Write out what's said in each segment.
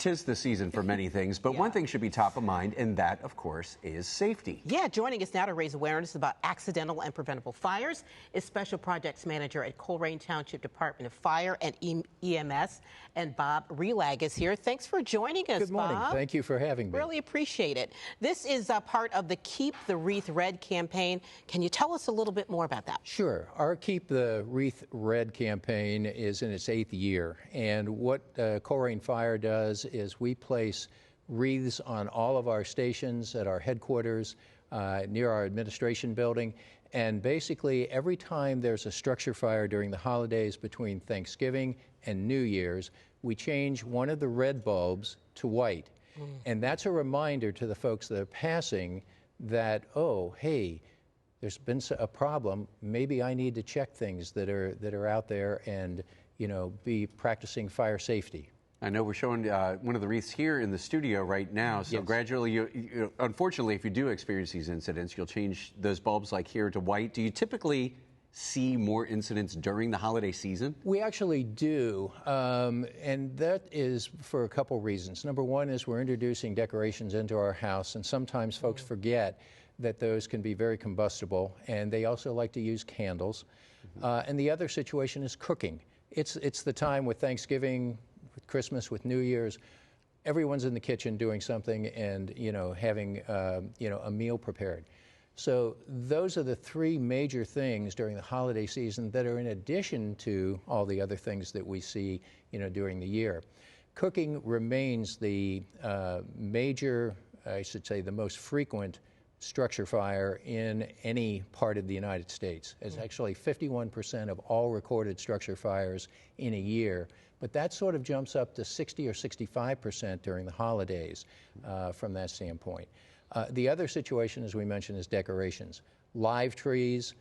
'Tis the season for many things, but one thing should be top of mind, and that, of course, is safety. Yeah, joining us now to raise awareness about accidental and preventable fires is Special Projects Manager at Colerain Township Department of Fire and EMS, and Bob Rielage is here. Thanks for joining us, Good morning. Bob. Thank you for having me. Really appreciate it. This is part of the Keep the Wreath Red campaign. Can you tell us a little bit more about that? Sure. Our Keep the Wreath Red campaign is in its 8th year, and what Colerain Fire does is we place wreaths on all of our stations at our headquarters, near our administration building, and basically every time there's a structure fire during the holidays between Thanksgiving and New Year's, we change one of the red bulbs to white. And that's a reminder to the folks that are passing that, oh, hey, there's been a problem. Maybe I need to check things that are out there and, you know, be practicing fire safety. I know we're showing one of the wreaths here in the studio right now, so Yes. gradually, unfortunately, if you do experience these incidents, you'll change those bulbs like here to white. Do you typically see more incidents during the holiday season? We actually do, and that is for a couple reasons. Number one is we're introducing decorations into our house, and sometimes folks forget that those can be very combustible, and they also like to use candles. And the other situation is cooking. It's the time with Thanksgiving, with Christmas, with New Year's, everyone's in the kitchen doing something and, you know, having, a meal prepared. So those are the three major things during the holiday season that are in addition to all the other things that we see, during the year. Cooking remains the major, I should say, the most frequent structure fire in any part of the United States. It's actually 51% of all recorded structure fires in a year, but that sort of jumps up to 60 or 65% during the holidays from that standpoint. The other situation, as we mentioned, is decorations. Live trees,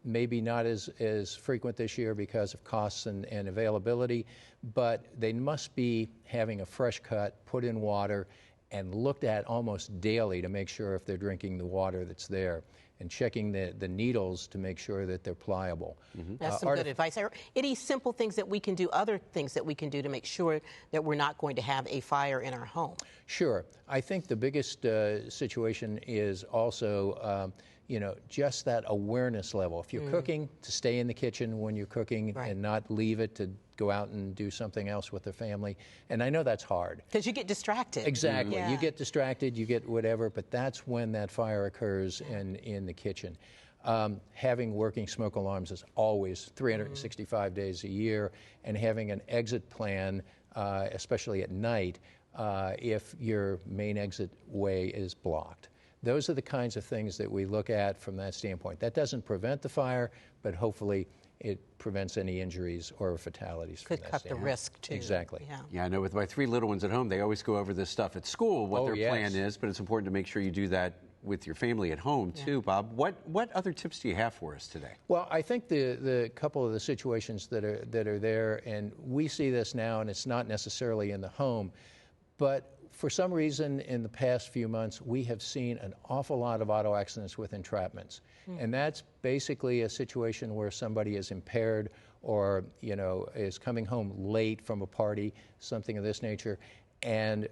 maybe not as frequent this year because of costs and availability, but they must be having a fresh cut, put in water, and looked at almost daily to make sure if they're drinking the water that's there, and checking the needles to make sure that they're pliable. That's some good advice. Any simple things that we can do, other things that we can do to make sure that we're not going to have a fire in our home? Sure. I think the biggest situation is also, just that awareness level. If you're cooking, to stay in the kitchen when you're cooking and not leave it to go out and do something else with their family. And I know that's hard. Because you get distracted. Exactly. You get distracted, you get whatever, but that's when that fire occurs in the kitchen. Having working smoke alarms is always 365 days a year, and having an exit plan, especially at night, if your main exit way is blocked. Those are the kinds of things that we look at from that standpoint. That doesn't prevent the fire, but hopefully it prevents any injuries or fatalities from that Could cut the risk, too. Exactly. Yeah, I know with my 3 little ones at home, they always go over this stuff at school, what their plan is, but it's important to make sure you do that with your family at home, too, Bob. What other tips do you have for us today? Well, I think the couple of the situations that are there, and we see this now, and it's not necessarily in the home, but for some reason in the past few months, we have seen an awful lot of auto accidents with entrapments. And that's basically a situation where somebody is impaired or, is coming home late from a party, something of this nature, and,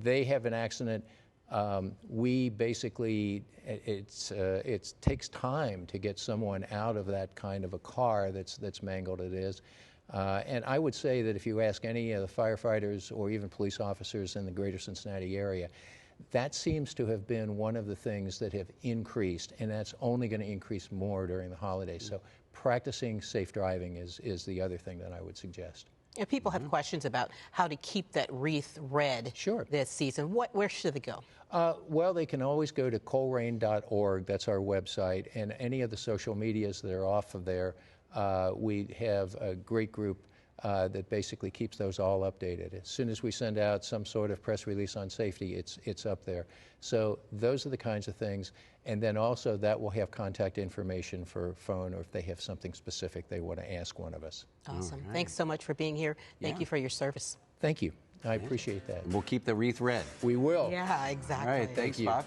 they have an accident. We basically, it takes time to get someone out of that kind of a car that's mangled it is. And I would say that if you ask any of the firefighters or even police officers in the greater Cincinnati area, that seems to have been one of the things that have increased, and that's only going to increase more during the holidays. So practicing safe driving is the other thing that I would suggest. If people have questions about how to keep that wreath red this season, where should they go? Well, they can always go to colerain.org. That's our website, and any of the social medias that are off of there. We have a great group that basically keeps those all updated. As soon as we send out some sort of press release on safety, it's up there. So those are the kinds of things. And then also that will have contact information for phone, or if they have something specific they want to ask one of us. Awesome. Right. Thanks so much for being here. Thank you for your service. Thank you. I appreciate that. We'll keep the wreath red. We will. Yeah, exactly. All right. Thanks, Bob.